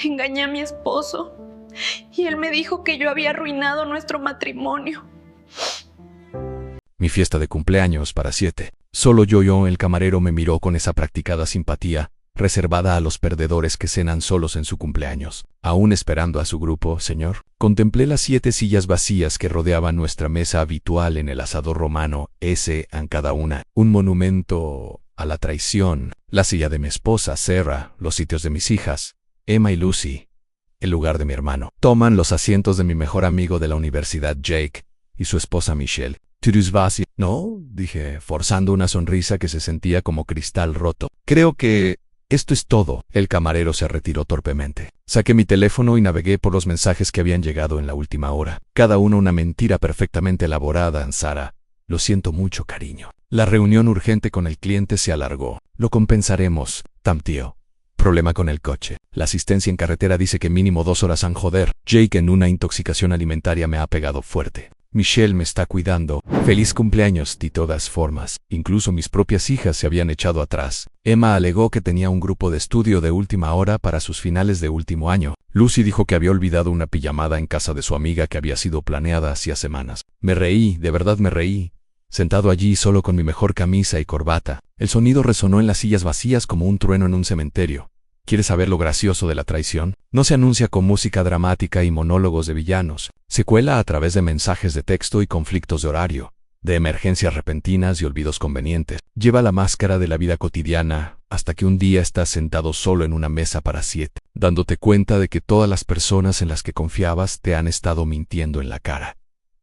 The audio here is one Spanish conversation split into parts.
Engañé a mi esposo y él me dijo que yo había arruinado nuestro matrimonio. Mi fiesta de cumpleaños para 7. Solo yo, el camarero me miró con esa practicada simpatía, reservada a los perdedores que cenan solos en su cumpleaños. Aún esperando a su grupo, señor, contemplé las 7 sillas vacías que rodeaban nuestra mesa habitual en el asador romano, en cada una un monumento a la traición. La silla de mi esposa, Sarah, los sitios de mis hijas, Emma y Lucy, el lugar de mi hermano. Toman los asientos de mi mejor amigo de la universidad, Jake, y su esposa Michelle. ¿Tus vacías? No, dije, forzando una sonrisa que se sentía como cristal roto. Creo que esto es todo. El camarero se retiró torpemente. Saqué mi teléfono y navegué por los mensajes que habían llegado en la última hora. Cada uno una mentira perfectamente elaborada. Sara, lo siento mucho, cariño. La reunión urgente con el cliente se alargó. Lo compensaremos, tío. Problema con el coche. La asistencia en carretera dice que mínimo 2 horas han joder. Jake en una intoxicación alimentaria me ha pegado fuerte. Michelle me está cuidando. Feliz cumpleaños, de todas formas. Incluso mis propias hijas se habían echado atrás. Emma alegó que tenía un grupo de estudio de última hora para sus finales de último año. Lucy dijo que había olvidado una pijamada en casa de su amiga que había sido planeada hacía semanas. Me reí, de verdad me reí. Sentado allí solo con mi mejor camisa y corbata. El sonido resonó en las sillas vacías como un trueno en un cementerio. ¿Quieres saber lo gracioso de la traición? No se anuncia con música dramática y monólogos de villanos. Se cuela a través de mensajes de texto y conflictos de horario, de emergencias repentinas y olvidos convenientes. Lleva la máscara de la vida cotidiana hasta que un día estás sentado solo en una mesa para 7, dándote cuenta de que todas las personas en las que confiabas te han estado mintiendo en la cara.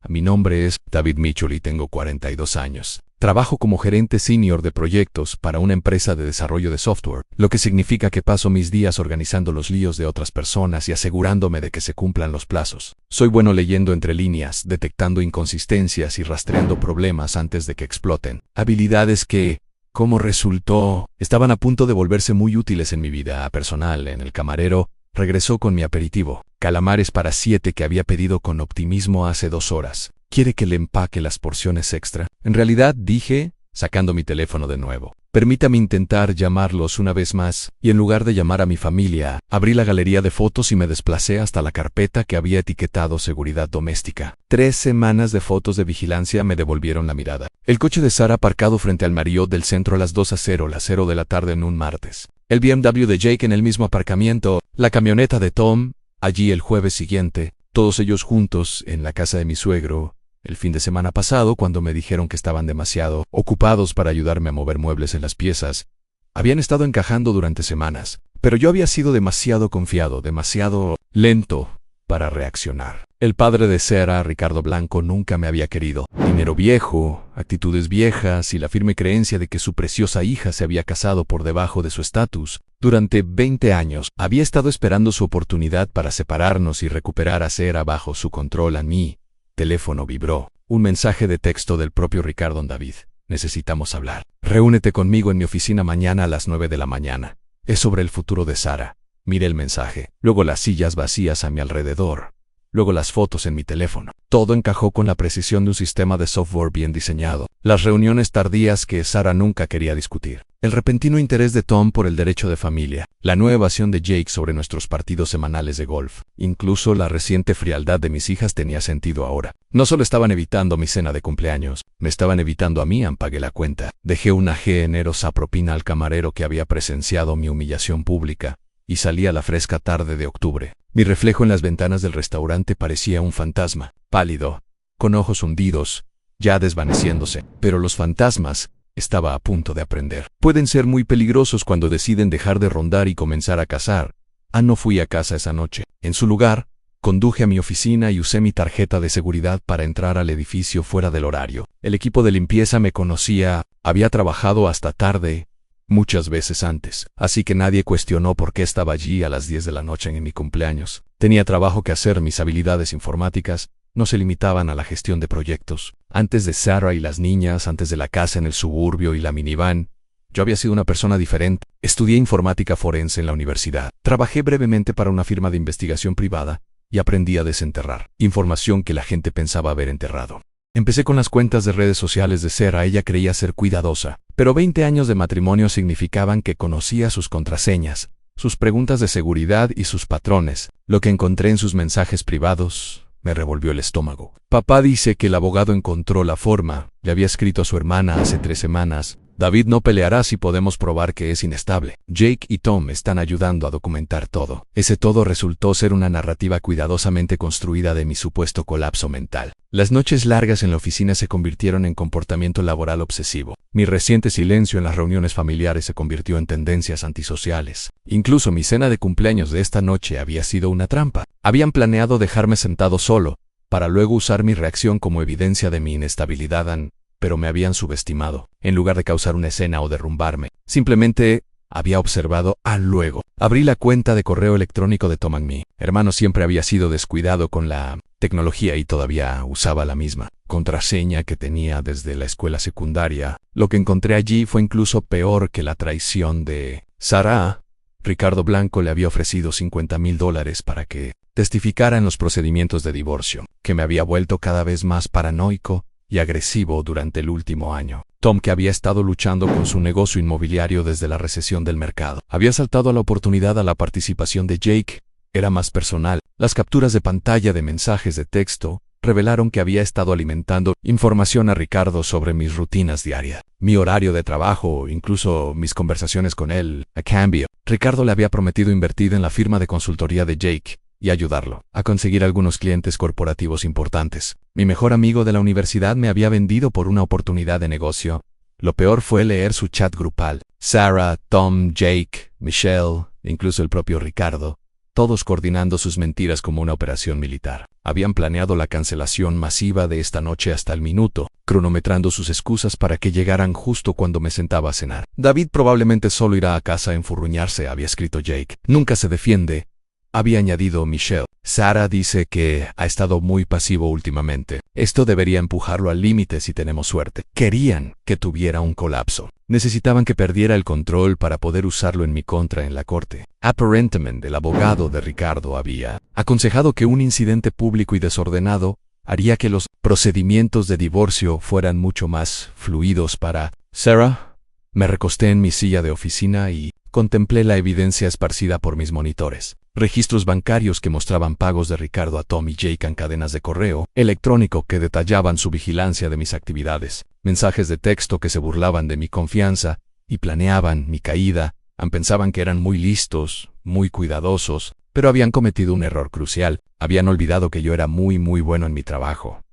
Mi nombre es David Mitchell y tengo 42 años. Trabajo como gerente senior de proyectos para una empresa de desarrollo de software, lo que significa que paso mis días organizando los líos de otras personas y asegurándome de que se cumplan los plazos. Soy bueno leyendo entre líneas, detectando inconsistencias y rastreando problemas antes de que exploten. Habilidades que, como resultó, estaban a punto de volverse muy útiles en mi vida personal. En el camarero regresó con mi aperitivo, calamares para 7 que había pedido con optimismo hace 2 horas. ¿Quiere que le empaque las porciones extra? En realidad, dije, sacando mi teléfono de nuevo. Permítame intentar llamarlos una vez más, y en lugar de llamar a mi familia, abrí la galería de fotos y me desplacé hasta la carpeta que había etiquetado seguridad doméstica. 3 semanas de fotos de vigilancia me devolvieron la mirada. El coche de Sara aparcado frente al Marriott del centro a las 2:00 de la tarde en un martes. El BMW de Jake en el mismo aparcamiento, la camioneta de Tom, allí el jueves siguiente, todos ellos juntos en la casa de mi suegro, el fin de semana pasado cuando me dijeron que estaban demasiado ocupados para ayudarme a mover muebles en las piezas. Habían estado encajando durante semanas, pero yo había sido demasiado confiado, demasiado lento para reaccionar. El padre de Sarah, Ricardo Blanco, nunca me había querido. Dinero viejo, actitudes viejas y la firme creencia de que su preciosa hija se había casado por debajo de su estatus. Durante 20 años había estado esperando su oportunidad para separarnos y recuperar a Sarah bajo su control. A mí. Teléfono vibró. Un mensaje de texto del propio Ricardo. David, necesitamos hablar. Reúnete conmigo en mi oficina mañana a las 9 de la mañana. Es sobre el futuro de Sarah. Miré el mensaje. Luego las sillas vacías a mi alrededor. Luego las fotos en mi teléfono. Todo encajó con la precisión de un sistema de software bien diseñado. Las reuniones tardías que Sarah nunca quería discutir. El repentino interés de Tom por el derecho de familia. La nueva evasión de Jake sobre nuestros partidos semanales de golf. Incluso la reciente frialdad de mis hijas tenía sentido ahora. No solo estaban evitando mi cena de cumpleaños, me estaban evitando a mí. Pagué la cuenta. Dejé una generosa propina al camarero que había presenciado mi humillación pública. Y salí a la fresca tarde de octubre. Mi reflejo en las ventanas del restaurante parecía un fantasma, pálido, con ojos hundidos, ya desvaneciéndose. Pero los fantasmas, estaba a punto de aprender. Pueden ser muy peligrosos cuando deciden dejar de rondar y comenzar a cazar. No fui a casa esa noche. En su lugar, conduje a mi oficina y usé mi tarjeta de seguridad para entrar al edificio fuera del horario. El equipo de limpieza me conocía, había trabajado hasta tarde, muchas veces antes, así que nadie cuestionó por qué estaba allí a las 10 de la noche en mi cumpleaños. Tenía trabajo que hacer. Mis habilidades informáticas no se limitaban a la gestión de proyectos. Antes de Sarah y las niñas, antes de la casa en el suburbio y la minivan, yo había sido una persona diferente. Estudié informática forense en la universidad. Trabajé brevemente para una firma de investigación privada y aprendí a desenterrar información que la gente pensaba haber enterrado. Empecé con las cuentas de redes sociales de Sarah. Ella creía ser cuidadosa, pero 20 años de matrimonio significaban que conocía sus contraseñas, sus preguntas de seguridad y sus patrones. Lo que encontré en sus mensajes privados me revolvió el estómago. Papá dice que el abogado encontró la forma. Le había escrito a su hermana hace 3 semanas. David no peleará si podemos probar que es inestable. Jake y Tom están ayudando a documentar todo. Ese todo resultó ser una narrativa cuidadosamente construida de mi supuesto colapso mental. Las noches largas en la oficina se convirtieron en comportamiento laboral obsesivo. Mi reciente silencio en las reuniones familiares se convirtió en tendencias antisociales. Incluso mi cena de cumpleaños de esta noche había sido una trampa. Habían planeado dejarme sentado solo, para luego usar mi reacción como evidencia de mi inestabilidad, pero me habían subestimado. En lugar de causar una escena o derrumbarme, simplemente había observado luego. Abrí la cuenta de correo electrónico de Tom and Me. Hermano siempre había sido descuidado con la tecnología y todavía usaba la misma contraseña que tenía desde la escuela secundaria. Lo que encontré allí fue incluso peor que la traición de Sarah. Ricardo Blanco le había ofrecido $50,000 para que testificara en los procedimientos de divorcio, que me había vuelto cada vez más paranoico y agresivo durante el último año. Tom, que había estado luchando con su negocio inmobiliario desde la recesión del mercado, había saltado a la oportunidad a la participación de Jake. Era más personal. Las capturas de pantalla de mensajes de texto revelaron que había estado alimentando información a Ricardo sobre mis rutinas diarias, mi horario de trabajo, incluso mis conversaciones con él. A cambio, Ricardo le había prometido invertir en la firma de consultoría de Jake y ayudarlo a conseguir algunos clientes corporativos importantes. Mi mejor amigo de la universidad me había vendido por una oportunidad de negocio. Lo peor fue leer su chat grupal. Sarah, Tom, Jake, Michelle, incluso el propio Ricardo, todos coordinando sus mentiras como una operación militar. Habían planeado la cancelación masiva de esta noche hasta el minuto, cronometrando sus excusas para que llegaran justo cuando me sentaba a cenar. David probablemente solo irá a casa a enfurruñarse, había escrito Jake. Nunca se defiende, había añadido Michelle. Sarah dice que ha estado muy pasivo últimamente. Esto debería empujarlo al límite si tenemos suerte. Querían que tuviera un colapso. Necesitaban que perdiera el control para poder usarlo en mi contra en la corte. Aparentemente, el abogado de Ricardo había aconsejado que un incidente público y desordenado haría que los procedimientos de divorcio fueran mucho más fluidos para Sarah. Me recosté en mi silla de oficina y contemplé la evidencia esparcida por mis monitores. Registros bancarios que mostraban pagos de Ricardo a Tom y Jake en cadenas de correo electrónico que detallaban su vigilancia de mis actividades, mensajes de texto que se burlaban de mi confianza y planeaban mi caída. Pensaban que eran muy listos, muy cuidadosos, pero habían cometido un error crucial. Habían olvidado que yo era muy bueno en mi trabajo.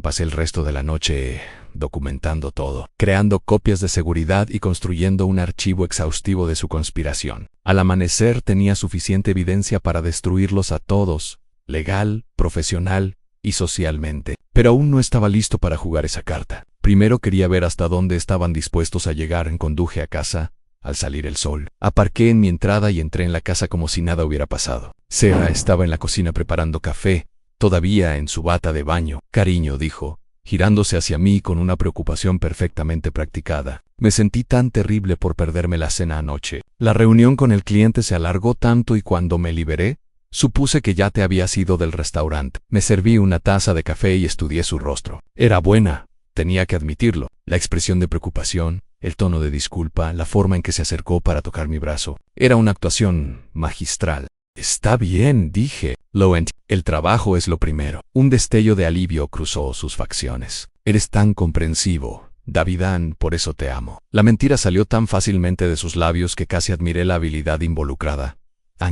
Pasé el resto de la noche documentando todo, creando copias de seguridad y construyendo un archivo exhaustivo de su conspiración. Al amanecer tenía suficiente evidencia para destruirlos a todos, legal, profesional y socialmente. Pero aún no estaba listo para jugar esa carta. Primero quería ver hasta dónde estaban dispuestos a llegar. Conduje a casa al salir el sol. Aparqué en mi entrada y entré en la casa como si nada hubiera pasado. Sarah estaba en la cocina preparando café, todavía en su bata de baño. Cariño, dijo, girándose hacia mí con una preocupación perfectamente practicada. Me sentí tan terrible por perderme la cena anoche. La reunión con el cliente se alargó tanto y cuando me liberé, supuse que ya te habías ido del restaurante. Me serví una taza de café y estudié su rostro. Era buena, tenía que admitirlo. La expresión de preocupación, el tono de disculpa, la forma en que se acercó para tocar mi brazo. Era una actuación magistral. Está bien, dije. El trabajo es lo primero. Un destello de alivio cruzó sus facciones. Eres tan comprensivo, Davidán, por eso te amo. La mentira salió tan fácilmente de sus labios que casi admiré la habilidad involucrada.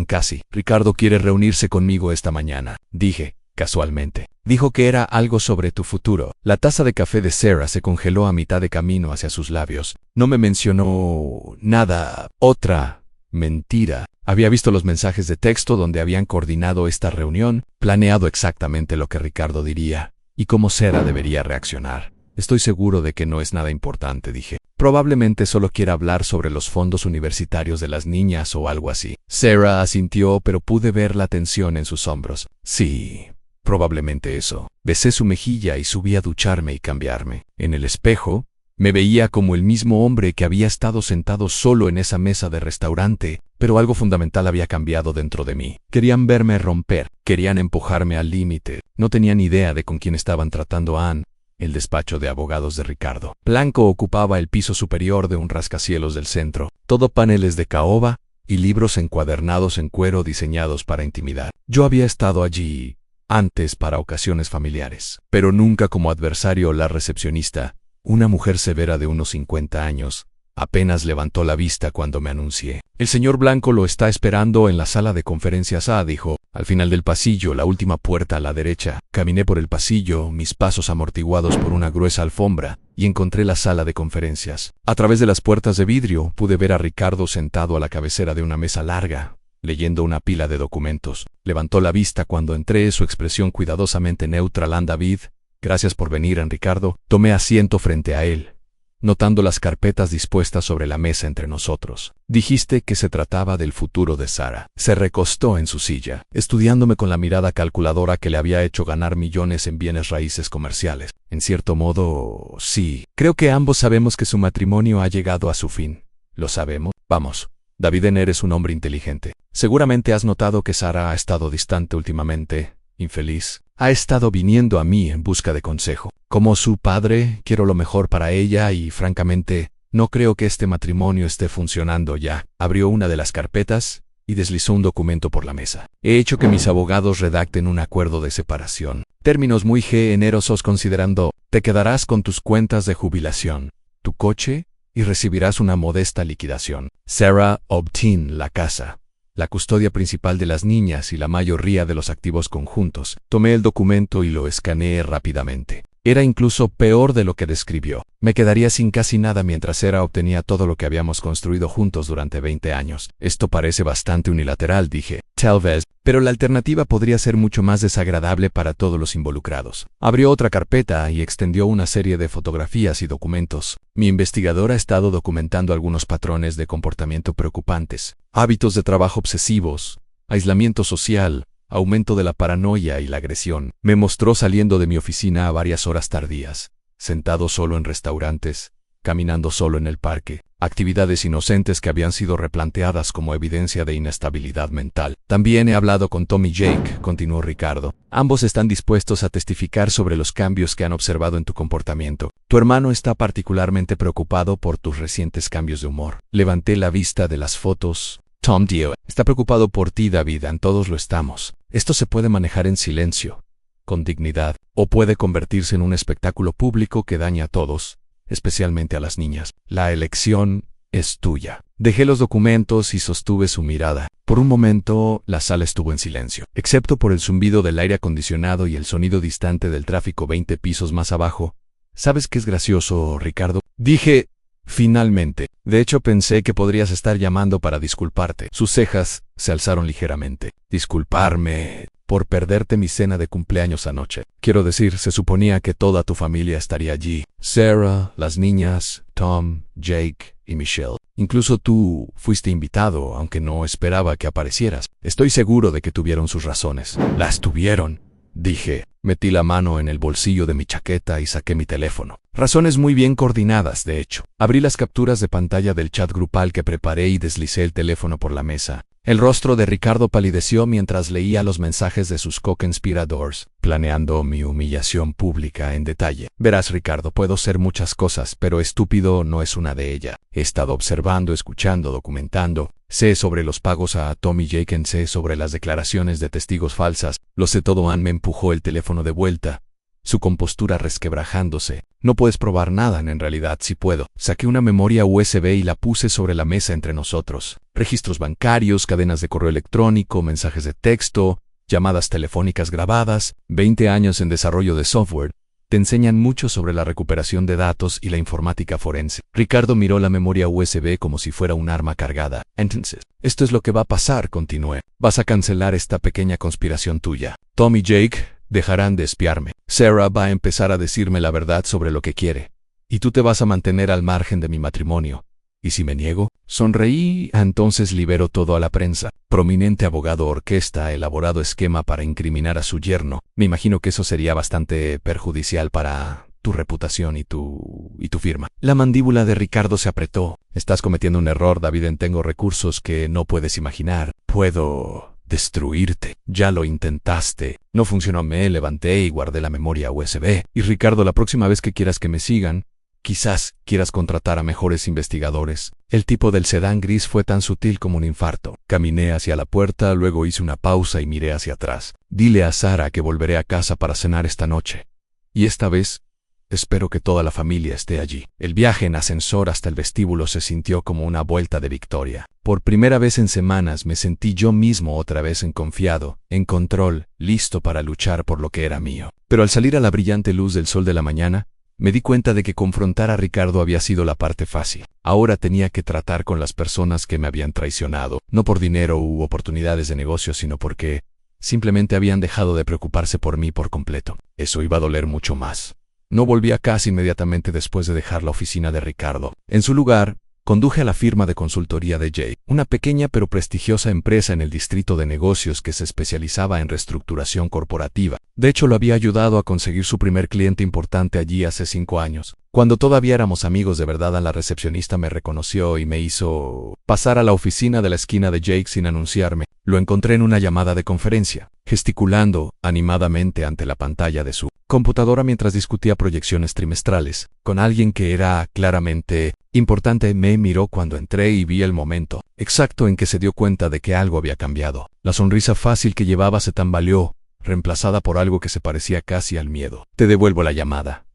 Casi. Ricardo quiere reunirse conmigo esta mañana, dije, casualmente. Dijo que era algo sobre tu futuro. La taza de café de Sarah se congeló a mitad de camino hacia sus labios. No me mencionó nada. Otra mentira. Había visto los mensajes de texto donde habían coordinado esta reunión, planeado exactamente lo que Ricardo diría y cómo Sarah debería reaccionar. Estoy seguro de que no es nada importante, dije. Probablemente solo quiera hablar sobre los fondos universitarios de las niñas o algo así. Sarah asintió, pero pude ver la tensión en sus hombros. Sí, probablemente eso. Besé su mejilla y subí a ducharme y cambiarme. En el espejo, me veía como el mismo hombre que había estado sentado solo en esa mesa de restaurante, pero algo fundamental había cambiado dentro de mí. Querían verme romper, querían empujarme al límite. No tenían idea de con quién estaban tratando a Ann. El despacho de abogados de Ricardo Blanco ocupaba el piso superior de un rascacielos del centro, todo paneles de caoba, y libros encuadernados en cuero diseñados para intimidar. Yo había estado allí antes para ocasiones familiares, pero nunca como adversario. La recepcionista, una mujer severa de unos 50 años, apenas levantó la vista cuando me anuncié. El señor Blanco lo está esperando en la sala de conferencias A, dijo, al final del pasillo, la última puerta a la derecha. Caminé por el pasillo, mis pasos amortiguados por una gruesa alfombra, y encontré la sala de conferencias. A través de las puertas de vidrio pude ver a Ricardo sentado a la cabecera de una mesa larga, leyendo una pila de documentos. Levantó la vista cuando entré, su expresión cuidadosamente neutra. David, gracias por venir, Ricardo. Tomé asiento frente a él, notando las carpetas dispuestas sobre la mesa entre nosotros. Dijiste que se trataba del futuro de Sara. Se recostó en su silla, estudiándome con la mirada calculadora que le había hecho ganar millones en bienes raíces comerciales. En cierto modo, sí. Creo que ambos sabemos que su matrimonio ha llegado a su fin. ¿Lo sabemos? Vamos. David, eres un hombre inteligente. Seguramente has notado que Sara ha estado distante últimamente, infeliz. Ha estado viniendo a mí en busca de consejo. Como su padre, quiero lo mejor para ella y, francamente, no creo que este matrimonio esté funcionando ya. Abrió una de las carpetas y deslizó un documento por la mesa. He hecho que mis abogados redacten un acuerdo de separación. Términos muy generosos considerando. Te quedarás con tus cuentas de jubilación, tu coche, y recibirás una modesta liquidación. Sara obtiene la casa, la custodia principal de las niñas y la mayoría de los activos conjuntos. Tomé el documento y lo escaneé rápidamente. Era incluso peor de lo que describió. Me quedaría sin casi nada mientras Sara obtenía todo lo que habíamos construido juntos durante 20 años. Esto parece bastante unilateral, dije. Tal vez, pero la alternativa podría ser mucho más desagradable para todos los involucrados. Abrió otra carpeta y extendió una serie de fotografías y documentos. Mi investigador ha estado documentando algunos patrones de comportamiento preocupantes: hábitos de trabajo obsesivos, aislamiento social, aumento de la paranoia y la agresión. Me mostró saliendo de mi oficina a varias horas tardías, sentado solo en restaurantes, caminando solo en el parque, actividades inocentes que habían sido replanteadas como evidencia de inestabilidad mental. También he hablado con Tom y Jake, continuó Ricardo. Ambos están dispuestos a testificar sobre los cambios que han observado en tu comportamiento. Tu hermano está particularmente preocupado por tus recientes cambios de humor. Levanté la vista de las fotos. Tom dio. Está preocupado por ti, David, todos lo estamos. Esto se puede manejar en silencio, con dignidad, o puede convertirse en un espectáculo público que daña a todos, especialmente a las niñas. La elección es tuya. Dejé los documentos y sostuve su mirada. Por un momento, la sala estuvo en silencio, excepto por el zumbido del aire acondicionado y el sonido distante del tráfico 20 pisos más abajo. ¿Sabes qué es gracioso, Ricardo? Dije, finalmente. De hecho, pensé que podrías estar llamando para disculparte. Sus cejas se alzaron ligeramente. Disculparme por perderte mi cena de cumpleaños anoche. Quiero decir, se suponía que toda tu familia estaría allí. Sara, las niñas, Tom, Jake y Michelle. Incluso tú fuiste invitado, aunque no esperaba que aparecieras. Estoy seguro de que tuvieron sus razones. Las tuvieron, dije. Metí la mano en el bolsillo de mi chaqueta y saqué mi teléfono. Razones muy bien coordinadas, de hecho. Abrí las capturas de pantalla del chat grupal que preparé y deslicé el teléfono por la mesa. El rostro de Ricardo palideció mientras leía los mensajes de sus co-conspiradores, planeando mi humillación pública en detalle. Verás, Ricardo, puedo ser muchas cosas, pero estúpido no es una de ellas. He estado observando, escuchando, documentando. Sé sobre los pagos a Tom y Jake, sé sobre las declaraciones de testigos falsas. Lo sé todo. Ann me empujó el teléfono de vuelta, su compostura resquebrajándose. No puedes probar nada, en realidad sí puedo. Saqué una memoria USB y la puse sobre la mesa entre nosotros. Registros bancarios, cadenas de correo electrónico, mensajes de texto, llamadas telefónicas grabadas. 20 años en desarrollo de software te enseñan mucho sobre la recuperación de datos y la informática forense. Ricardo miró la memoria USB como si fuera un arma cargada. Entonces, esto es lo que va a pasar, continué. Vas a cancelar esta pequeña conspiración tuya. Tom y Jake dejarán de espiarme. Sara va a empezar a decirme la verdad sobre lo que quiere. Y tú te vas a mantener al margen de mi matrimonio. ¿Y si me niego? Sonreí. Entonces libero todo a la prensa. Prominente abogado orquesta elaborado esquema para incriminar a su yerno. Me imagino que eso sería bastante perjudicial para tu reputación y tu firma. La mandíbula de Ricardo se apretó. Estás cometiendo un error, David. Tengo recursos que no puedes imaginar. Puedo destruirte. Ya lo intentaste. No funcionó. Me levanté y guardé la memoria USB. Y Ricardo, la próxima vez que quieras que me sigan, Quizás quieras contratar a mejores investigadores. El tipo del sedán gris fue tan sutil como un infarto. Caminé hacia la puerta, luego hice una pausa y miré hacia atrás. Dile a Sara que volveré a casa para cenar esta noche. Y esta vez, espero que toda la familia esté allí. El viaje en ascensor hasta el vestíbulo se sintió como una vuelta de victoria. Por primera vez en semanas me sentí yo mismo otra vez confiado, en control, listo para luchar por lo que era mío. Pero al salir a la brillante luz del sol de la mañana, me di cuenta de que confrontar a Ricardo había sido la parte fácil. Ahora tenía que tratar con las personas que me habían traicionado, no por dinero u oportunidades de negocio, sino porque simplemente habían dejado de preocuparse por mí por completo. Eso iba a doler mucho más. No volví a casa inmediatamente después de dejar la oficina de Ricardo. En su lugar, conduje a la firma de consultoría de Jake, una pequeña pero prestigiosa empresa en el distrito de negocios que se especializaba en reestructuración corporativa. De hecho, lo había ayudado a conseguir su primer cliente importante allí hace 5 años. Cuando todavía éramos amigos de verdad, la recepcionista me reconoció y me hizo pasar a la oficina de la esquina de Jake sin anunciarme. Lo encontré en una llamada de conferencia, gesticulando animadamente ante la pantalla de su computadora mientras discutía proyecciones trimestrales. Con alguien que era claramente importante. Me miró cuando entré y vi el momento exacto en que se dio cuenta de que algo había cambiado. La sonrisa fácil que llevaba se tambaleó, reemplazada por algo que se parecía casi al miedo. «Te devuelvo la llamada»,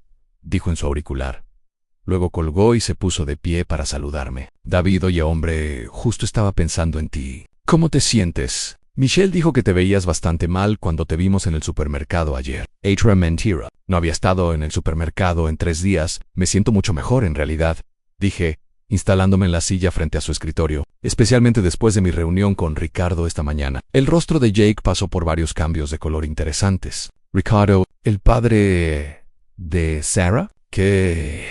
dijo en su auricular. Luego colgó y se puso de pie para saludarme. «David, oye hombre, justo estaba pensando en ti. ¿Cómo te sientes? Michelle dijo que te veías bastante mal cuando te vimos en el supermercado ayer». Otra mentira. No había estado en el supermercado en 3 días. Me siento mucho mejor en realidad, dije, instalándome en la silla frente a su escritorio, especialmente después de mi reunión con Ricardo esta mañana. El rostro de Jake pasó por varios cambios de color interesantes. «Ricardo, el padre de Sarah, ¿qué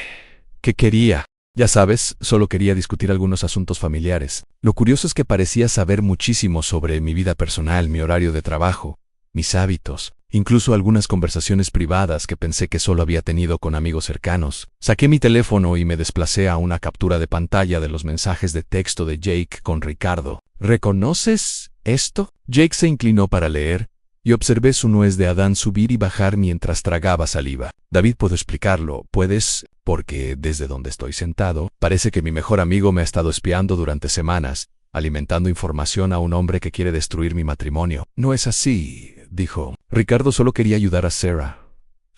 quería?» «Ya sabes, solo quería discutir algunos asuntos familiares. Lo curioso es que parecía saber muchísimo sobre mi vida personal, mi horario de trabajo, mis hábitos, incluso algunas conversaciones privadas que pensé que solo había tenido con amigos cercanos». Saqué mi teléfono y me desplacé a una captura de pantalla de los mensajes de texto de Jake con Ricardo. «¿Reconoces esto?» Jake se inclinó para leer, y observé su nuez de Adán subir y bajar mientras tragaba saliva. «David, puedo explicarlo, ¿puedes?» «Porque desde donde estoy sentado, parece que mi mejor amigo me ha estado espiando durante semanas, alimentando información a un hombre que quiere destruir mi matrimonio». «No es así», dijo. «Ricardo solo quería ayudar a Sarah».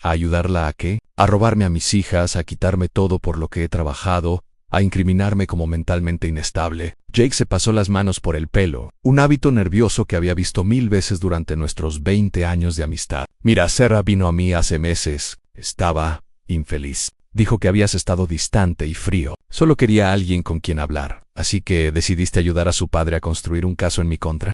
¿A ayudarla a qué? A robarme a mis hijas, a quitarme todo por lo que he trabajado, a incriminarme como mentalmente inestable». Jake se pasó las manos por el pelo, un hábito nervioso que había visto 1000 veces durante nuestros 20 años de amistad. «Mira, Sarah vino a mí hace meses. Estaba infeliz. Dijo que habías estado distante y frío. Solo quería a alguien con quien hablar. Así que decidiste ayudar a su padre a construir un caso en mi contra».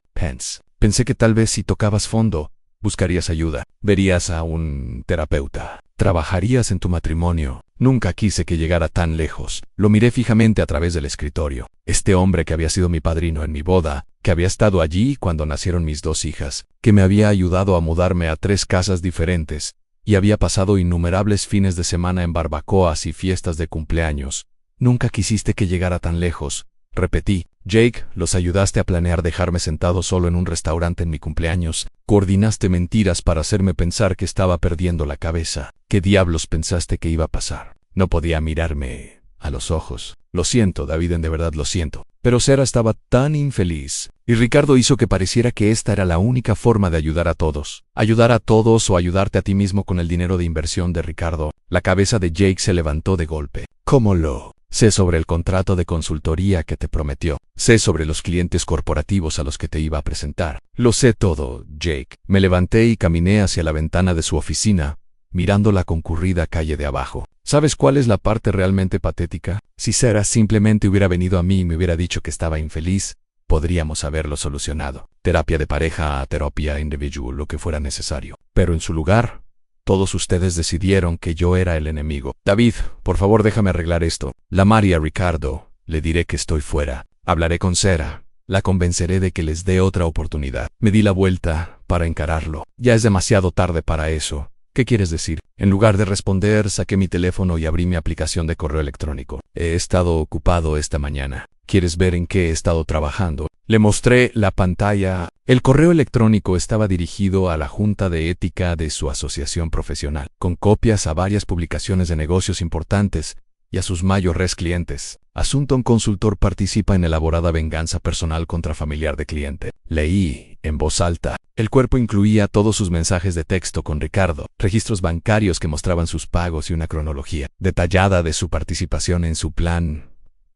Pensé que tal vez si tocabas fondo, buscarías ayuda. Verías a un terapeuta. Trabajarías en tu matrimonio. Nunca quise que llegara tan lejos. Lo miré fijamente a través del escritorio. Este hombre que había sido mi padrino en mi boda, que había estado allí cuando nacieron mis 2 hijas, que me había ayudado a mudarme a 3 casas diferentes, y había pasado innumerables fines de semana en barbacoas y fiestas de cumpleaños. «Nunca quisiste que llegara tan lejos», repetí. «Jake, los ayudaste a planear dejarme sentado solo en un restaurante en mi cumpleaños. Coordinaste mentiras para hacerme pensar que estaba perdiendo la cabeza. ¿Qué diablos pensaste que iba a pasar? No podía mirarme a los ojos. Lo siento, David, de verdad lo siento». Pero Sarah estaba tan infeliz. Y Ricardo hizo que pareciera que esta era la única forma de ayudar a todos. Ayudar a todos o ayudarte a ti mismo con el dinero de inversión de Ricardo. La cabeza de Jake se levantó de golpe. «¿Cómo lo...? Sé sobre el contrato de consultoría que te prometió. Sé sobre los clientes corporativos a los que te iba a presentar. Lo sé todo, Jake». Me levanté y caminé hacia la ventana de su oficina, mirando la concurrida calle de abajo. ¿Sabes cuál es la parte realmente patética? Si Sarah simplemente hubiera venido a mí y me hubiera dicho que estaba infeliz, podríamos haberlo solucionado. Terapia de pareja a terapia individual, lo que fuera necesario. Pero en su lugar, todos ustedes decidieron que yo era el enemigo. «David, por favor déjame arreglar esto. La María Ricardo, le diré que estoy fuera. Hablaré con Sarah. La convenceré de que les dé otra oportunidad». Me di la vuelta para encararlo. «Ya es demasiado tarde para eso. ¿Qué quieres decir?» En lugar de responder, saqué mi teléfono y abrí mi aplicación de correo electrónico. «He estado ocupado esta mañana. ¿Quieres ver en qué he estado trabajando?» Le mostré la pantalla. El correo electrónico estaba dirigido a la Junta de Ética de su asociación profesional, con copias a varias publicaciones de negocios importantes y a sus mayores clientes. Asunto: un consultor participa en elaborada venganza personal contra familiar de cliente. Leí, en voz alta. El cuerpo incluía todos sus mensajes de texto con Ricardo, registros bancarios que mostraban sus pagos y una cronología detallada de su participación en su plan.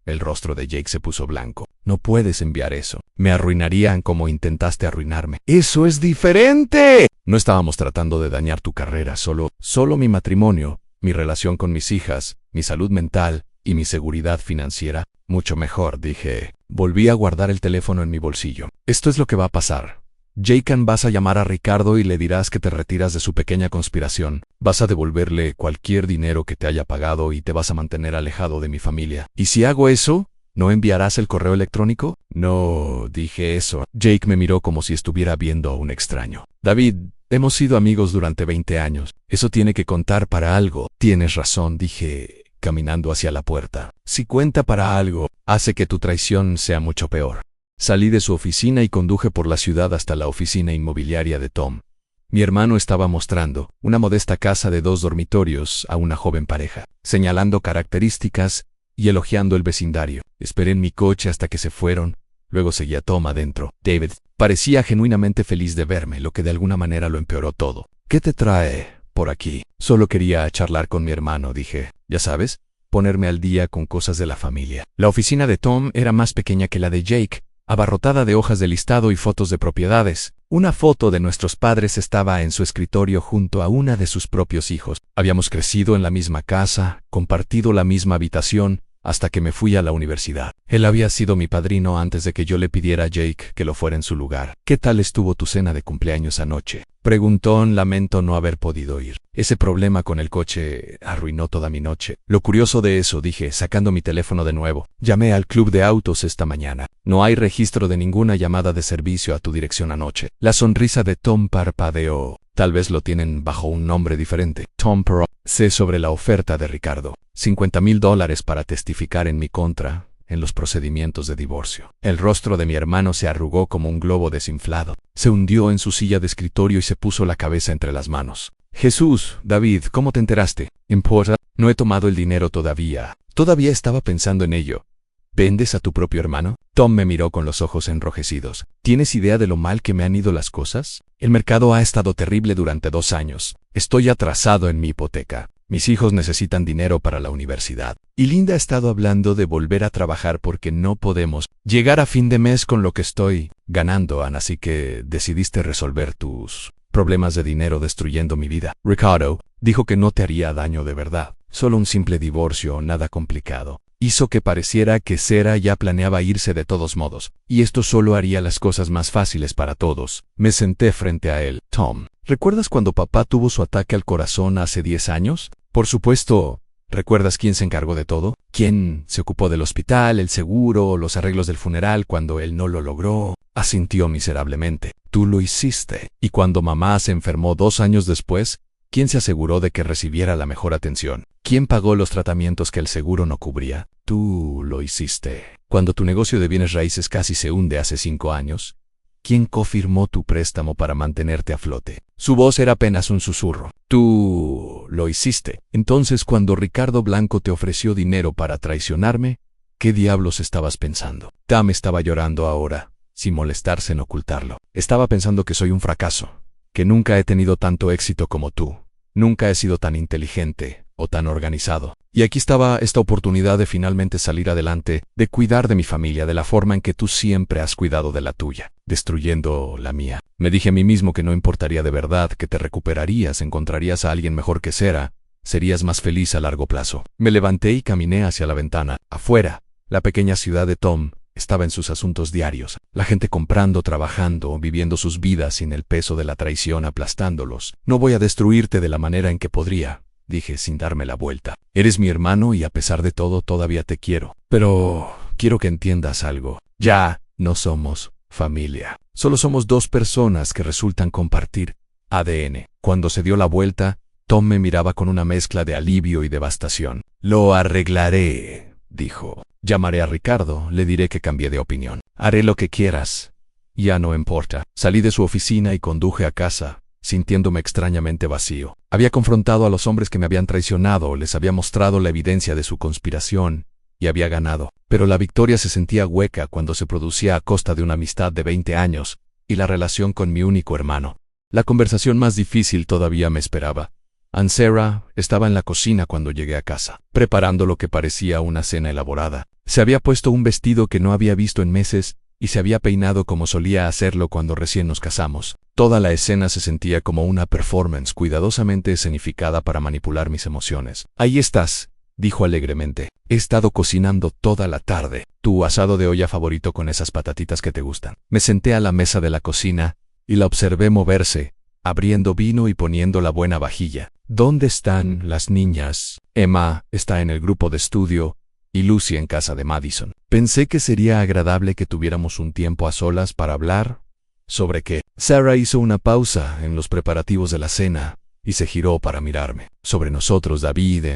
El rostro de Jake se puso blanco. No puedes enviar eso. Me arruinarían como intentaste arruinarme. ¡Eso es diferente! No estábamos tratando de dañar tu carrera, solo mi matrimonio, mi relación con mis hijas, mi salud mental y mi seguridad financiera. Mucho mejor, dije. Volví a guardar el teléfono en mi bolsillo. Esto es lo que va a pasar. Jake, vas a llamar a Ricardo y le dirás que te retiras de su pequeña conspiración. Vas a devolverle cualquier dinero que te haya pagado y te vas a mantener alejado de mi familia. ¿Y si hago eso, no enviarás el correo electrónico? No dije eso. Jake me miró como si estuviera viendo a un extraño. David, hemos sido amigos durante 20 años. Eso tiene que contar para algo. Tienes razón, dije, caminando hacia la puerta. Si cuenta para algo, hace que tu traición sea mucho peor. Salí de su oficina y conduje por la ciudad hasta la oficina inmobiliaria de Tom. Mi hermano estaba mostrando una modesta casa de 2 dormitorios a una joven pareja, señalando características y elogiando el vecindario. Esperé en mi coche hasta que se fueron, luego seguí a Tom adentro. David parecía genuinamente feliz de verme, lo que de alguna manera lo empeoró todo. ¿Qué te trae por aquí? Solo quería charlar con mi hermano, dije. Ya sabes, ponerme al día con cosas de la familia. La oficina de Tom era más pequeña que la de Jake, abarrotada de hojas de listado y fotos de propiedades. Una foto de nuestros padres estaba en su escritorio junto a una de sus propios hijos. Habíamos crecido en la misma casa, compartido la misma habitación, hasta que me fui a la universidad. Él había sido mi padrino antes de que yo le pidiera a Jake que lo fuera en su lugar. ¿Qué tal estuvo tu cena de cumpleaños anoche?, preguntó. Lamento no haber podido ir. Ese problema con el coche arruinó toda mi noche. Lo curioso de eso, dije, sacando mi teléfono de nuevo. Llamé al club de autos esta mañana. No hay registro de ninguna llamada de servicio a tu dirección anoche. La sonrisa de Tom parpadeó. Tal vez lo tienen bajo un nombre diferente. Tom Perot. Sé sobre la oferta de Ricardo. $50,000 para testificar en mi contra en los procedimientos de divorcio. El rostro de mi hermano se arrugó como un globo desinflado. Se hundió en su silla de escritorio y se puso la cabeza entre las manos. Jesús, David, ¿cómo te enteraste? ¿Importa? No he tomado el dinero todavía. Todavía estaba pensando en ello. ¿Vendes a tu propio hermano? Tom me miró con los ojos enrojecidos. ¿Tienes idea de lo mal que me han ido las cosas? El mercado ha estado terrible durante 2 años. Estoy atrasado en mi hipoteca. Mis hijos necesitan dinero para la universidad. Y Linda ha estado hablando de volver a trabajar porque no podemos llegar a fin de mes con lo que estoy ganando, Ana, así que decidiste resolver tus problemas de dinero destruyendo mi vida. Ricardo dijo que no te haría daño de verdad. Solo un simple divorcio, nada complicado. Hizo que pareciera que Sarah ya planeaba irse de todos modos, y esto solo haría las cosas más fáciles para todos. Me senté frente a él. Tom, ¿recuerdas cuando papá tuvo su ataque al corazón hace 10 años? Por supuesto. ¿Recuerdas quién se encargó de todo? ¿Quién se ocupó del hospital, el seguro, los arreglos del funeral cuando él no lo logró? Asintió miserablemente. Tú lo hiciste. Y cuando mamá se enfermó 2 años después, ¿quién se aseguró de que recibiera la mejor atención? ¿Quién pagó los tratamientos que el seguro no cubría? Tú lo hiciste. Cuando tu negocio de bienes raíces casi se hunde hace 5 años, ¿quién cofirmó tu préstamo para mantenerte a flote? Su voz era apenas un susurro. Tú lo hiciste. Entonces, cuando Ricardo Blanco te ofreció dinero para traicionarme, ¿qué diablos estabas pensando? Tam estaba llorando ahora, sin molestarse en ocultarlo. Estaba pensando que soy un fracaso, que nunca he tenido tanto éxito como tú. Nunca he sido tan inteligente o tan organizado. Y aquí estaba esta oportunidad de finalmente salir adelante, de cuidar de mi familia de la forma en que tú siempre has cuidado de la tuya, destruyendo la mía. Me dije a mí mismo que no importaría de verdad, que te recuperarías, encontrarías a alguien mejor que Sarah, serías más feliz a largo plazo. Me levanté y caminé hacia la ventana. Afuera, la pequeña ciudad de Tom estaba en sus asuntos diarios, la gente comprando, trabajando, viviendo sus vidas sin el peso de la traición aplastándolos. No voy a destruirte de la manera en que podría, dije sin darme la vuelta. Eres mi hermano y a pesar de todo todavía te quiero. Pero quiero que entiendas algo. Ya no somos familia. Solo somos 2 personas que resultan compartir ADN. Cuando se dio la vuelta, Tom me miraba con una mezcla de alivio y devastación. Lo arreglaré, dijo. Llamaré a Ricardo, le diré que cambié de opinión. Haré lo que quieras. Ya no importa. Salí de su oficina y conduje a casa, sintiéndome extrañamente vacío. Había confrontado a los hombres que me habían traicionado, les había mostrado la evidencia de su conspiración y había ganado. Pero la victoria se sentía hueca cuando se producía a costa de una amistad de 20 años y la relación con mi único hermano. La conversación más difícil todavía me esperaba. Aunt Sarah estaba en la cocina cuando llegué a casa, preparando lo que parecía una cena elaborada. Se había puesto un vestido que no había visto en meses y se había peinado como solía hacerlo cuando recién nos casamos. Toda la escena se sentía como una performance cuidadosamente escenificada para manipular mis emociones. «Ahí estás», dijo alegremente. «He estado cocinando toda la tarde. Tu asado de olla favorito con esas patatitas que te gustan». Me senté a la mesa de la cocina y la observé moverse, abriendo vino y poniendo la buena vajilla. «¿Dónde están las niñas?» «Emma está en el grupo de estudio y Lucy en casa de Madison. Pensé que sería agradable que tuviéramos un tiempo a solas para hablar». «¿Sobre qué?» Sarah hizo una pausa en los preparativos de la cena y se giró para mirarme. «Sobre nosotros, David,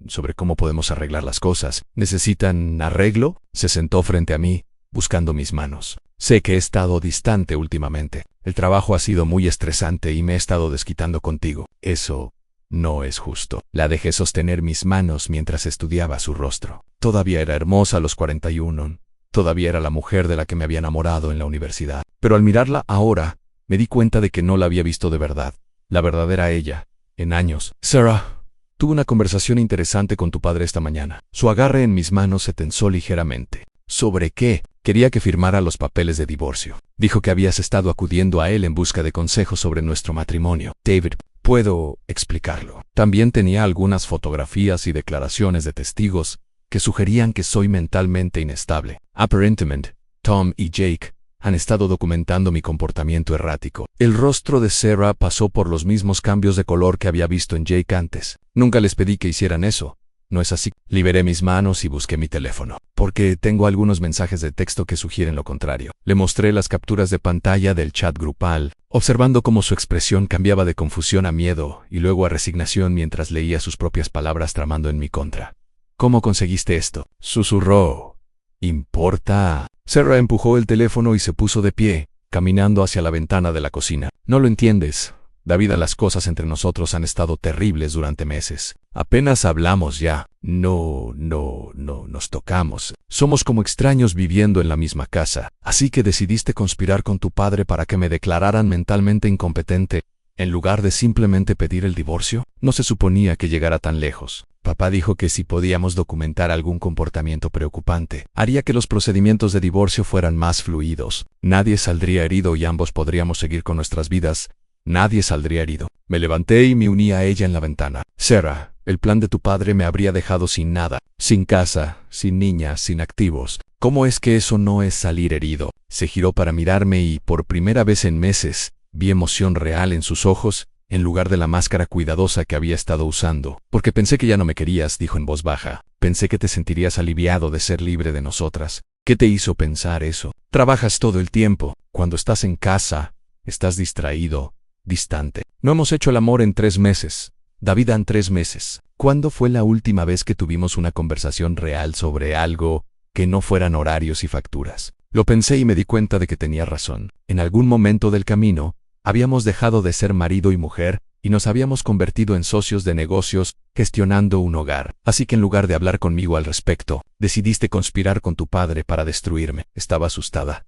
sobre cómo podemos arreglar las cosas. ¿Necesitan arreglo?» Se sentó frente a mí, buscando mis manos. «Sé que he estado distante últimamente. El trabajo ha sido muy estresante y me he estado desquitando contigo. Eso no es justo». La dejé sostener mis manos mientras estudiaba su rostro. Todavía era hermosa a los 41. Todavía era la mujer de la que me había enamorado en la universidad. Pero al mirarla ahora, me di cuenta de que no la había visto de verdad. La verdadera ella, en años. «Sarah, tuve una conversación interesante con tu padre esta mañana». Su agarre en mis manos se tensó ligeramente. «¿Sobre qué?» «Quería que firmara los papeles de divorcio. Dijo que habías estado acudiendo a él en busca de consejos sobre nuestro matrimonio». «David, puedo explicarlo». También tenía algunas fotografías y declaraciones de testigos que sugerían que soy mentalmente inestable. Aparentemente, Tom y Jake han estado documentando mi comportamiento errático. El rostro de Sarah pasó por los mismos cambios de color que había visto en Jake antes. «Nunca les pedí que hicieran eso. ¿No es así?» Liberé mis manos y busqué mi teléfono, porque tengo algunos mensajes de texto que sugieren lo contrario. Le mostré las capturas de pantalla del chat grupal, observando cómo su expresión cambiaba de confusión a miedo y luego a resignación mientras leía sus propias palabras tramando en mi contra. «¿Cómo conseguiste esto?», susurró. «¿Importa?» Sarah empujó el teléfono y se puso de pie, caminando hacia la ventana de la cocina. «No lo entiendes, David, las cosas entre nosotros han estado terribles durante meses. Apenas hablamos ya. No nos tocamos. Somos como extraños viviendo en la misma casa. Así que decidiste conspirar con tu padre para que me declararan mentalmente incompetente, en lugar de simplemente pedir el divorcio. No se suponía que llegara tan lejos. Papá dijo que si podíamos documentar algún comportamiento preocupante, haría que los procedimientos de divorcio fueran más fluidos. Nadie saldría herido y ambos podríamos seguir con nuestras vidas. Nadie saldría herido». Me levanté y me uní a ella en la ventana. «Sarah, el plan de tu padre me habría dejado sin nada, sin casa, sin niñas, sin activos. ¿Cómo es que eso no es salir herido?» Se giró para mirarme y, por primera vez en meses, vi emoción real en sus ojos, en lugar de la máscara cuidadosa que había estado usando. «Porque pensé que ya no me querías», dijo en voz baja. «Pensé que te sentirías aliviado de ser libre de nosotras». «¿Qué te hizo pensar eso? Trabajas todo el tiempo. Cuando estás en casa, estás distraído, distante. No hemos hecho el amor en 3 meses. David, en 3 meses. ¿Cuándo fue la última vez que tuvimos una conversación real sobre algo que no fueran horarios y facturas?» Lo pensé y me di cuenta de que tenía razón. En algún momento del camino, habíamos dejado de ser marido y mujer y nos habíamos convertido en socios de negocios gestionando un hogar. Así que en lugar de hablar conmigo al respecto, decidiste conspirar con tu padre para destruirme. Estaba asustada,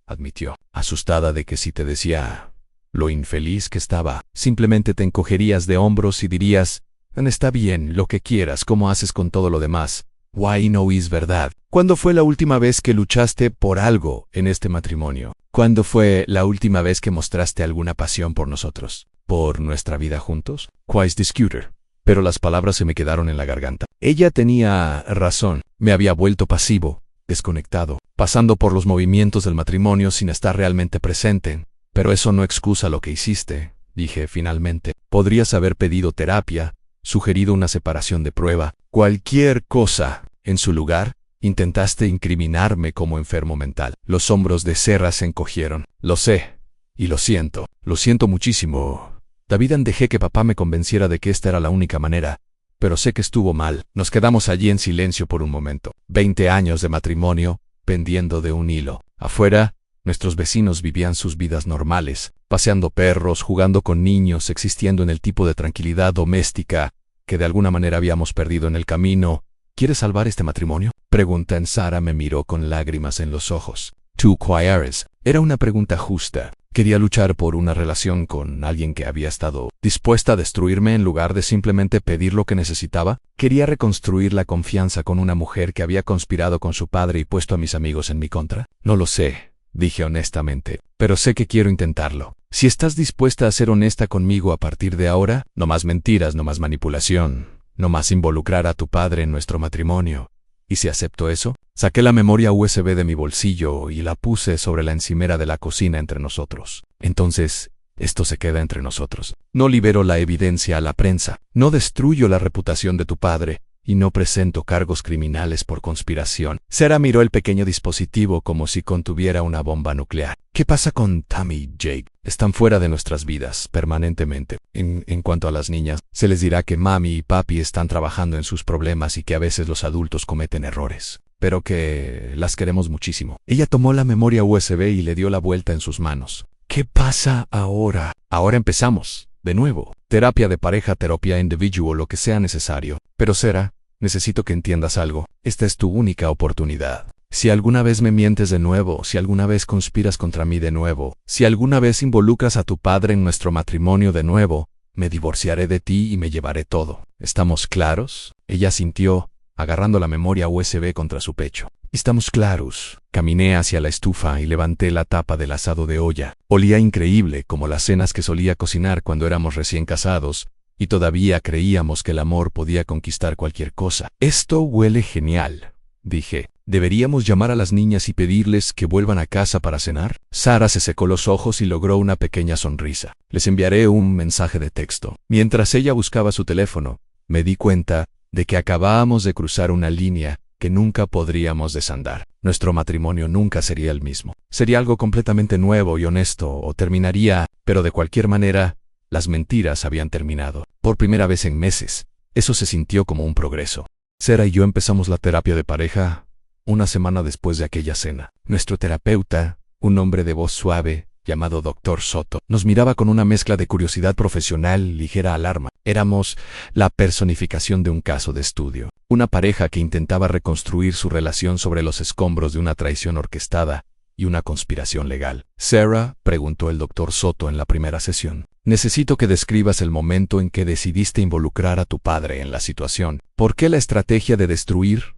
admitió. Asustada de que si te decía lo infeliz que estaba, simplemente te encogerías de hombros y dirías: «Está bien, lo que quieras, como haces con todo lo demás». Why no es verdad. ¿Cuándo fue la última vez que luchaste por algo en este matrimonio? ¿Cuándo fue la última vez que mostraste alguna pasión por nosotros? ¿Por nuestra vida juntos? Quite the scooter. Pero las palabras se me quedaron en la garganta. Ella tenía razón. Me había vuelto pasivo, desconectado, pasando por los movimientos del matrimonio sin estar realmente presente. «Pero eso no excusa lo que hiciste», dije finalmente. «Podrías haber pedido terapia, sugerido una separación de prueba, cualquier cosa. En su lugar, intentaste incriminarme como enfermo mental». Los hombros de Sarah se encogieron. «Lo sé, y lo siento. Lo siento muchísimo. David, dejé que papá me convenciera de que esta era la única manera, pero sé que estuvo mal». Nos quedamos allí en silencio por un momento. 20 años de matrimonio, pendiendo de un hilo. Afuera, Nuestros vecinos vivían sus vidas normales, paseando perros, jugando con niños, existiendo en el tipo de tranquilidad doméstica que de alguna manera habíamos perdido en el camino. ¿Quieres salvar este matrimonio? Pregunta en Sara me miró con lágrimas en los ojos. ¿Tú quieres? Era una pregunta justa. Quería luchar por una relación con alguien que había estado dispuesta a destruirme en lugar de simplemente pedir lo que necesitaba. Quería reconstruir la confianza con una mujer que había conspirado con su padre y puesto a mis amigos en mi contra. No lo sé, dije honestamente, pero sé que quiero intentarlo. Si estás dispuesta a ser honesta conmigo a partir de ahora, no más mentiras, no más manipulación, no más involucrar a tu padre en nuestro matrimonio. ¿Y si acepto eso? Saqué la memoria USB de mi bolsillo y la puse sobre la encimera de la cocina entre nosotros. Entonces, esto se queda entre nosotros. No libero la evidencia a la prensa, no destruyo la reputación de tu padre y no presento cargos criminales por conspiración. Sarah miró el pequeño dispositivo como si contuviera una bomba nuclear. ¿Qué pasa con Tammy y Jake? Están fuera de nuestras vidas, permanentemente. En cuanto a las niñas, se les dirá que mami y papi están trabajando en sus problemas y que a veces los adultos cometen errores, pero que las queremos muchísimo. Ella tomó la memoria USB y le dio la vuelta en sus manos. ¿Qué pasa ahora? Ahora empezamos. De nuevo, terapia de pareja, terapia individual, lo que sea necesario. Pero Sarah, necesito que entiendas algo. Esta es tu única oportunidad. Si alguna vez me mientes de nuevo, si alguna vez conspiras contra mí de nuevo, si alguna vez involucras a tu padre en nuestro matrimonio de nuevo, me divorciaré de ti y me llevaré todo. ¿Estamos claros? Ella sintió, agarrando la memoria USB contra su pecho. Estamos claros. Caminé hacia la estufa y levanté la tapa del asado de olla. Olía increíble, como las cenas que solía cocinar cuando éramos recién casados, y todavía creíamos que el amor podía conquistar cualquier cosa. Esto huele genial, dije. ¿Deberíamos llamar a las niñas y pedirles que vuelvan a casa para cenar? Sara se secó los ojos y logró una pequeña sonrisa. Les enviaré un mensaje de texto. Mientras ella buscaba su teléfono, me di cuenta de que acabábamos de cruzar una línea que nunca podríamos desandar. Nuestro matrimonio nunca sería el mismo. Sería algo completamente nuevo y honesto, o terminaría, pero de cualquier manera, las mentiras habían terminado. Por primera vez en meses, eso se sintió como un progreso. Sarah y yo empezamos la terapia de pareja una semana después de aquella cena. Nuestro terapeuta, un hombre de voz suave, llamado Dr. Soto, nos miraba con una mezcla de curiosidad profesional y ligera alarma. Éramos la personificación de un caso de estudio. Una pareja que intentaba reconstruir su relación sobre los escombros de una traición orquestada y una conspiración legal. Sarah, preguntó el Dr. Soto en la primera sesión, necesito que describas el momento en que decidiste involucrar a tu padre en la situación. ¿Por qué la estrategia de destruir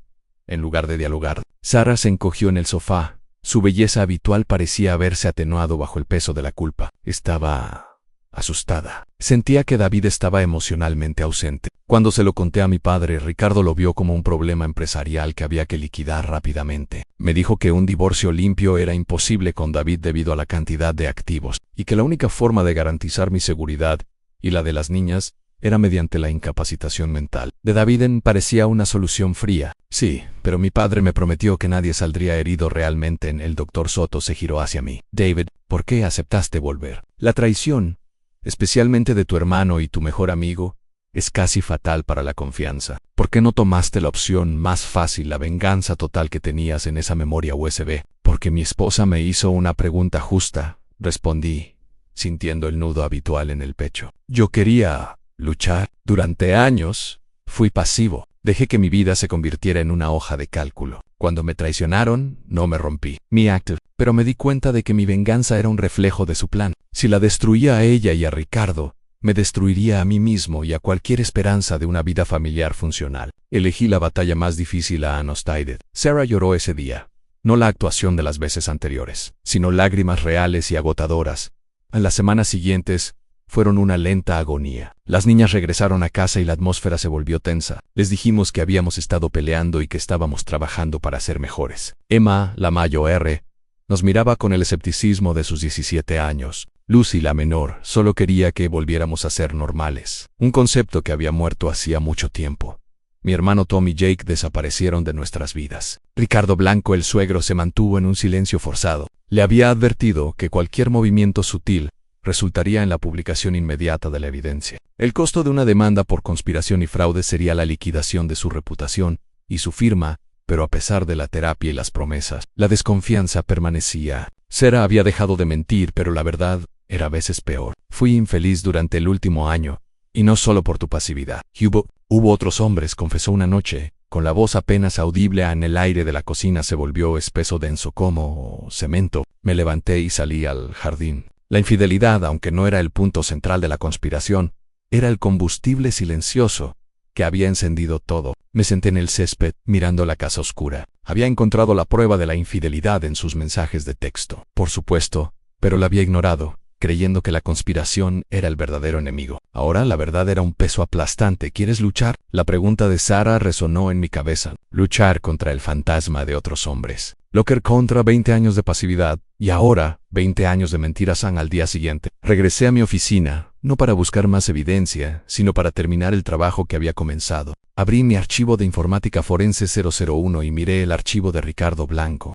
en lugar de dialogar? Sarah se encogió en el sofá. Su belleza habitual parecía haberse atenuado bajo el peso de la culpa. Estaba asustada. Sentía que David estaba emocionalmente ausente. Cuando se lo conté a mi padre, Ricardo lo vio como un problema empresarial que había que liquidar rápidamente. Me dijo que un divorcio limpio era imposible con David debido a la cantidad de activos, y que la única forma de garantizar mi seguridad y la de las niñas era mediante la incapacitación mental. De David parecía una solución fría. Sí, pero mi padre me prometió que nadie saldría herido realmente. El Dr. Soto se giró hacia mí. David, ¿por qué aceptaste volver? La traición, especialmente de tu hermano y tu mejor amigo, es casi fatal para la confianza. ¿Por qué no tomaste la opción más fácil, la venganza total que tenías en esa memoria USB? Porque mi esposa me hizo una pregunta justa, respondí, sintiendo el nudo habitual en el pecho. Yo quería luchar. Durante años, fui pasivo. Dejé que mi vida se convirtiera en una hoja de cálculo. Cuando me traicionaron, no me rompí mi acto, pero me di cuenta de que mi venganza era un reflejo de su plan. Si la destruía a ella y a Ricardo, me destruiría a mí mismo y a cualquier esperanza de una vida familiar funcional. Elegí la batalla más difícil a Undecided. Sarah lloró ese día. No la actuación de las veces anteriores, sino lágrimas reales y agotadoras. En las semanas siguientes, fueron una lenta agonía. Las niñas regresaron a casa y la atmósfera se volvió tensa. Les dijimos que habíamos estado peleando y que estábamos trabajando para ser mejores. Emma, la mayor, nos miraba con el escepticismo de sus 17 años. Lucy, la menor, solo quería que volviéramos a ser normales. Un concepto que había muerto hacía mucho tiempo. Mi hermano Tom y Jake desaparecieron de nuestras vidas. Ricardo Blanco, el suegro, se mantuvo en un silencio forzado. Le había advertido que cualquier movimiento sutil resultaría en la publicación inmediata de la evidencia. El costo de una demanda por conspiración y fraude sería la liquidación de su reputación y su firma, pero a pesar de la terapia y las promesas, la desconfianza permanecía. Sara había dejado de mentir, pero la verdad era a veces peor. Fui infeliz durante el último año, y no solo por tu pasividad. Hubo otros hombres, confesó una noche, con la voz apenas audible en el aire de la cocina se volvió espeso denso como cemento. Me levanté y salí al jardín. La infidelidad, aunque no era el punto central de la conspiración, era el combustible silencioso que había encendido todo. Me senté en el césped, mirando la casa oscura. Había encontrado la prueba de la infidelidad en sus mensajes de texto. Por supuesto, pero la había ignorado, creyendo que la conspiración era el verdadero enemigo. Ahora la verdad era un peso aplastante. ¿Quieres luchar? La pregunta de Sara resonó en mi cabeza. Luchar contra el fantasma de otros hombres. Locker contra 20 años de pasividad, y ahora 20 años de mentiras al día siguiente. Regresé a mi oficina, no para buscar más evidencia, sino para terminar el trabajo que había comenzado. Abrí mi archivo de informática forense 001 y miré el archivo de Ricardo Blanco.